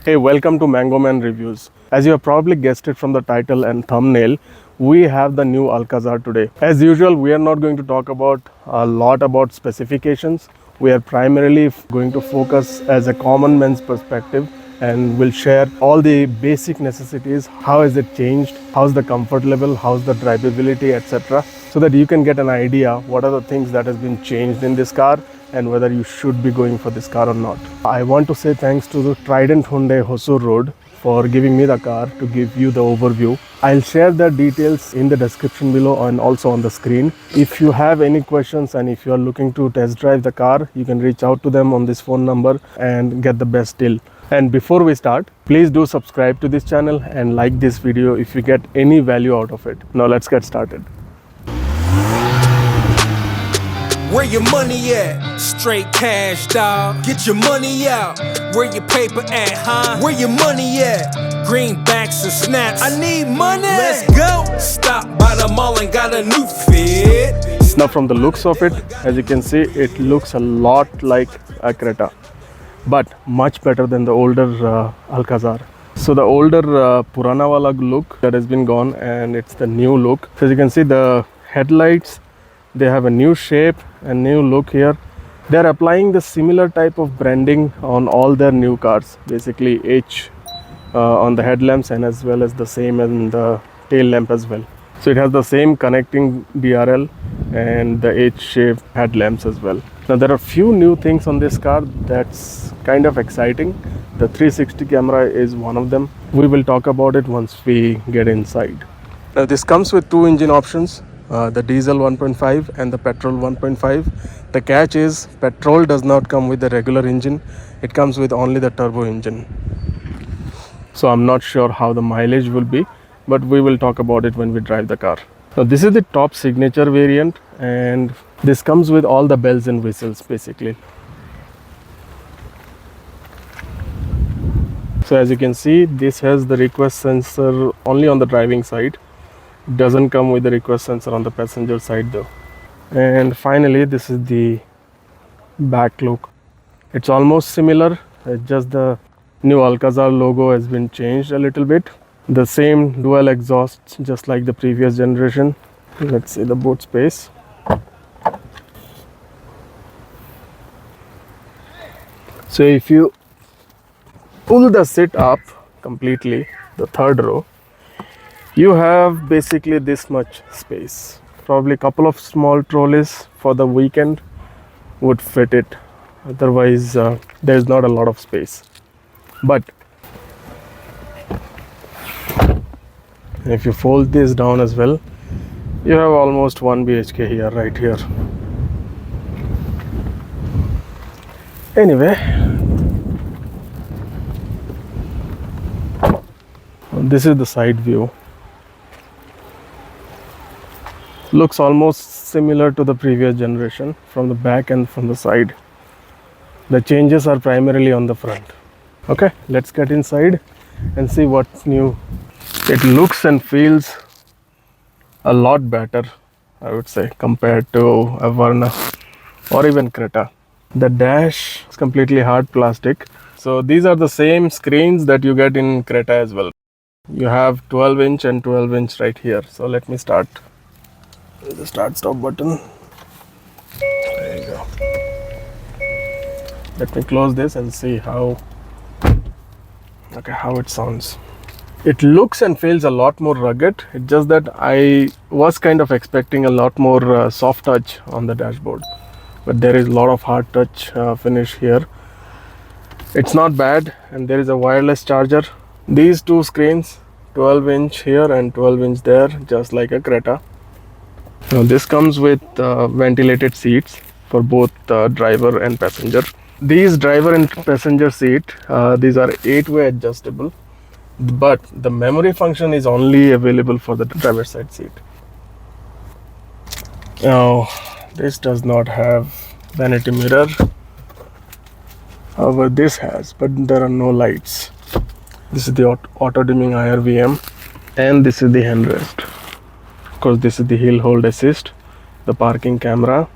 Hey, welcome to Mango Man Reviews. As you have probably guessed it from the title and thumbnail, we have the new Alcazar today. As usual, we are not going to talk about a lot about specifications. We are primarily going to focus as a common man's perspective and we'll share all the basic necessities. How has it changed? How's the comfort level? How's the drivability, etc. So that you can get an idea what are the things that has been changed in this car and whether you should be going for this car or not. I want to say thanks to the Trident Hyudai Hosur Road for giving me the car to give you the overview. I'll share the details in the description below and also on the screen. If you have any questions and if you are looking to test drive the car, you can reach out to them on this phone number and get the best deal. And before we start, please do subscribe to this channel and like this video if you get any value out of it. Now let's get started. Where your money at? Straight cash, dawg. Get your money out. Where your paper at, huh? Where your money at? Greenbacks and snaps. I need money. Let's go. Stop by the mall and got a new fit. Now from the looks of it, as you can see, it looks a lot like a Creta, but much better than the older Alcazar. So the older Purana wala look that has been gone and it's the new look. So as you can see, the headlights, they have a new shape and new look here. They're applying the similar type of branding on all their new cars, basically H on the headlamps and as well as the same in the tail lamp as well. So it has the same connecting DRL and the H-shaped headlamps as well. Now there are few new things on this car that's kind of exciting. The 360 camera is one of them. We will talk about it once we get inside. Now this comes with two engine options. The diesel 1.5 and the petrol 1.5. The catch is petrol does not come with the regular engine. It comes with only the turbo engine. So I'm not sure how the mileage will be, but we will talk about it when we drive the car. Now this is the top signature variant and this comes with all the bells and whistles basically. So as you can see, this has the request sensor only on the driving side. Doesn't come with the request sensor on the passenger side though. And finally, this is the back look. It's almost similar, just the new Alcazar logo has been changed a little bit. The same dual exhausts just like the previous generation. Let's see the boot space. So if you pull the seat up completely, the third row, you have basically this much space. Probably a couple of small trolleys for the weekend would fit it. Otherwise, there's not a lot of space. But if you fold this down as well, you have almost 1 BHK here, right here. Anyway, this is the side view. Looks almost similar to the previous generation from the back and from the side. The changes are primarily on the front. Okay, let's get inside and see what's new. It looks and feels a lot better, I would say, compared to a Verna or even Creta. The dash is completely hard plastic. So these are the same screens that you get in Creta as well. You have 12-inch and 12-inch right here. So let me start. The start stop button. There you go. Let me close this and see how it sounds. It looks and feels a lot more rugged. It's just that I was kind of expecting a lot more soft touch on the dashboard, but there is a lot of hard touch finish here. It's not bad, and there is a wireless charger. These two screens, 12-inch here and 12-inch there, just like a Creta. Now this comes with ventilated seats for both driver and passenger. These driver and passenger seat, these are 8-way adjustable, but the memory function is only available for the driver side seat. Now this does not have vanity mirror. However, this has, but there are no lights. This is the auto dimming IRVM, and this is the handrest. Of course, this is the hill hold assist, the parking camera,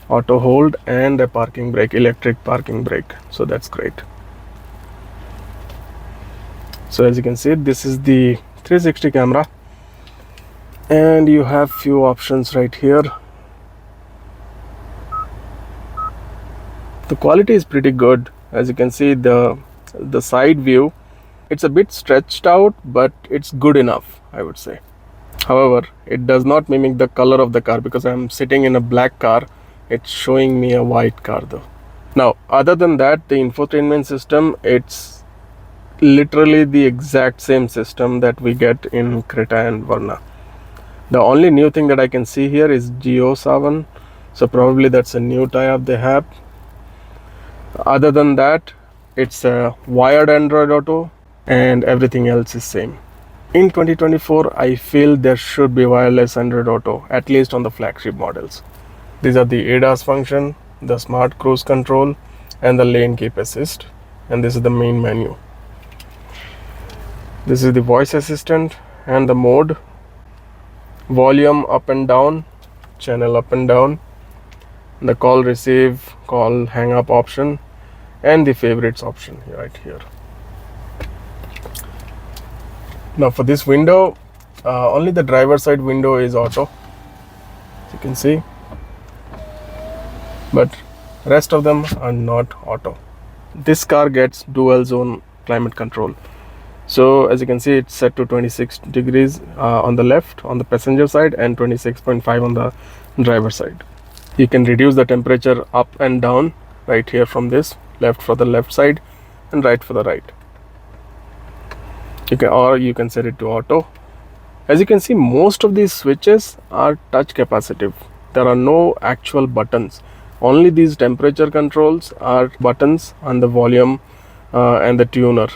auto hold, and a parking brake, electric parking brake. So that's great. So as you can see, this is the 360 camera, and you have few options right here. The quality is pretty good. As you can see, the side view, it's a bit stretched out, but it's good enough, I would say. However, it does not mimic the color of the car because I'm sitting in a black car. It's showing me a white car though. Now, other than that, the infotainment system, it's literally the exact same system that we get in Creta and Verna. The only new thing that I can see here is Geo 7, so probably that's a new tie-up they have. Other than that, it's a wired Android Auto, and everything else is same. In 2024, I feel there should be wireless Android Auto, at least on the flagship models. These are the ADAS function, the smart cruise control, and the lane keep assist, and this is the main menu. This is the voice assistant and the mode, volume up and down, channel up and down, the call receive, call hang up option, and the favorites option right here. Now for this window, only the driver side window is auto, as you can see, but rest of them are not auto. This car gets dual zone climate control. So as you can see, it's set to 26 degrees on the left on the passenger side and 26.5 on the driver side. You can reduce the temperature up and down right here from this, left for the left side and right for the right. You can set it to auto. As you can see, most of these switches are touch capacitive. There are no actual buttons. Only these temperature controls are buttons on the volume and the tuner.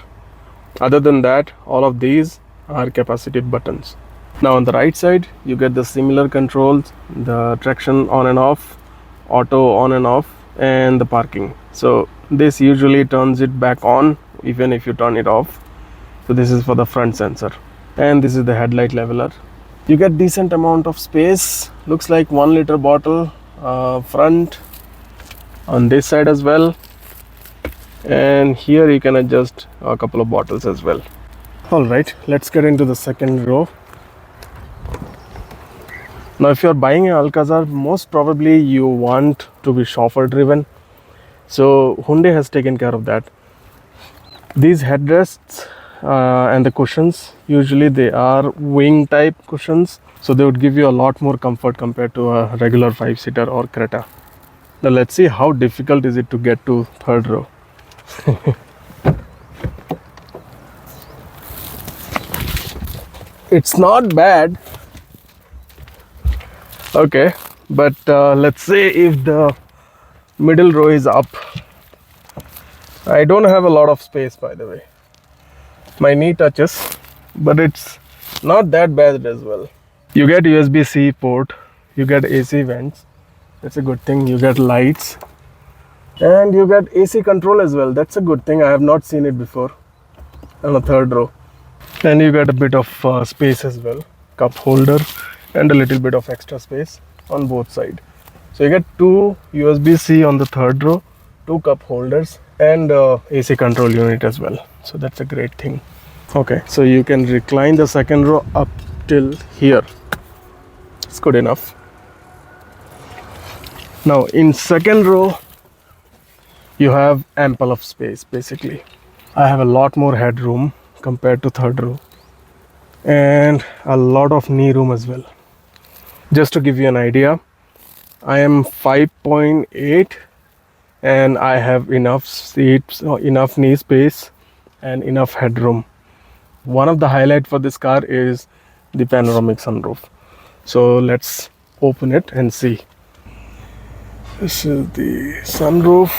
Other than that, all of these are capacitive buttons. Now on the right side, you get the similar controls, the traction on and off, auto on and off, and the parking. So this usually turns it back on even if you turn it off. So this is for the front sensor, and this is the headlight leveler. You get decent amount of space, looks like 1 liter bottle front on this side as well, and here you can adjust a couple of bottles as well. All right, let's get into the second row. Now if you're buying an Alcazar, most probably you want to be chauffeur driven, so Hyundai has taken care of that. These headrests and the cushions, usually they are wing type cushions, so they would give you a lot more comfort compared to a regular 5-seater or Creta. Now let's see how difficult is it to get to third row. It's not bad. Okay, but let's say if the middle row is up. I don't have a lot of space, by the way. My knee touches, but it's not that bad as well. You get USB-C port, you get AC vents, that's a good thing. You get lights, and you get AC control as well. That's a good thing. I have not seen it before on the third row. And you get a bit of space as well, cup holder and a little bit of extra space on both sides. So you get 2 USB-C on the third row, 2 cup holders, and AC control unit as well. So that's a great thing. Okay, so you can recline the second row up till here. It's good enough. Now in second row, you have ample of space. Basically, I have a lot more headroom compared to third row, and a lot of knee room as well. Just to give you an idea, I am 5.8 and I have enough seats, enough knee space and enough headroom. One of the highlights for this car is the panoramic sunroof. So let's open it and see. This is the sunroof.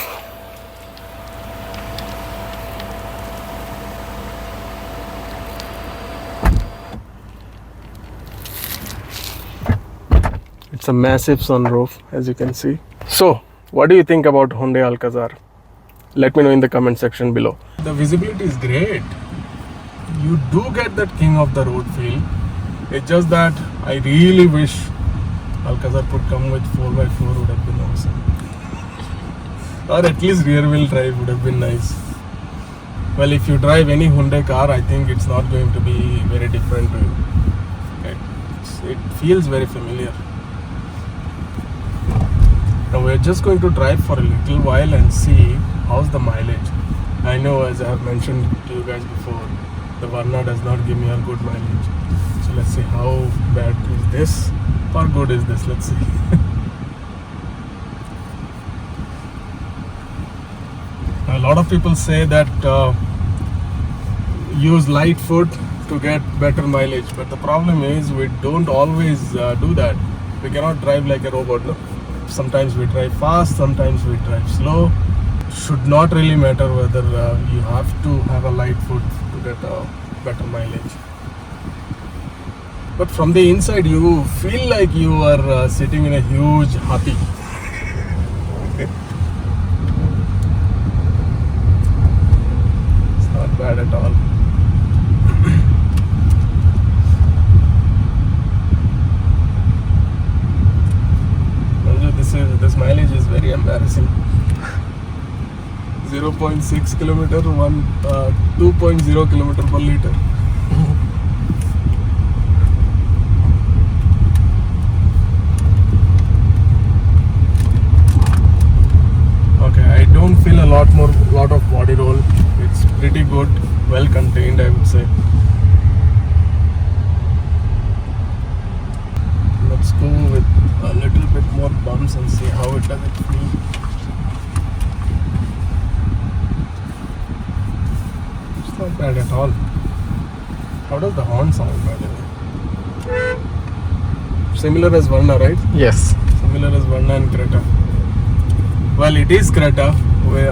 It's a massive sunroof, as you can see. So what do you think about Hyundai Alcazar? Let me know in the comment section below. The visibility is great. You do get that king of the road feel. It's just that I really wish Alcazar could come with 4x4, would have been awesome. Or at least rear wheel drive would have been nice. Well, if you drive any Hyundai car, I think it's not going to be very different to you. It feels very familiar. Now we're just going to drive for a little while and see how's the mileage. I know, as I have mentioned to you guys before, the Varna does not give me a good mileage. So let's see how bad is this or good is this. Let's see. A lot of people say that use light foot to get better mileage, but the problem is we don't always do that. We cannot drive like a robot, no? Sometimes we drive fast, sometimes we drive slow. Should not really matter whether you have to have a light foot to get a better mileage. But from the inside you feel like you are sitting in a huge hathi. It's not bad at all. This mileage is very embarrassing. 0.6 kilometer, 2.0 kilometer per liter. Okay, I don't feel a lot of body roll. It's pretty good, well contained, I would say. Let's go with a little bit more bumps and see how it does it feel. It's not bad at all. How does the horn sound, by the way? Similar as Varna, right? Yes. Similar as Varna and Creta. Well, it is Creta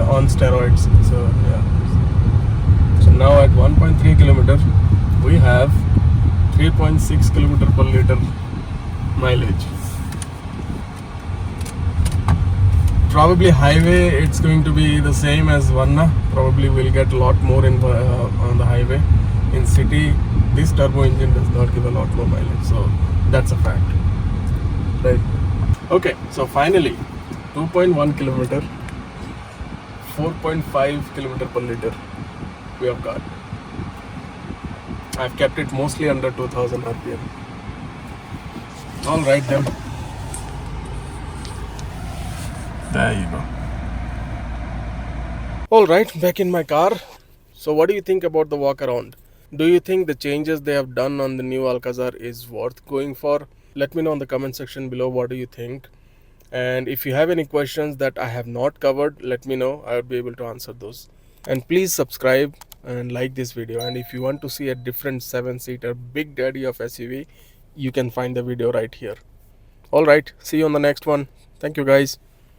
on steroids. So yeah. So now at 1.3 kilometer, we have 3.6 kilometer per liter mileage. Probably highway it's going to be the same as Varna. Probably we'll get a lot more on the highway. In city, this turbo engine does not give a lot more mileage, so that's a fact, right? Okay, so finally 2.1 kilometer, 4.5 kilometer per liter we have got. I've kept it mostly under 2000 RPM. All right then. There you go. All right, back in my car. So what do you think about the walk around? Do you think the changes they have done on the new Alcazar is worth going for? Let me know in the comment section below what do you think. And if you have any questions that I have not covered, let me know. I would be able to answer those. And please subscribe and like this video. And if you want to see a different 7-seater big daddy of SUV, you can find the video right here. All right, see you on the next one. Thank you guys.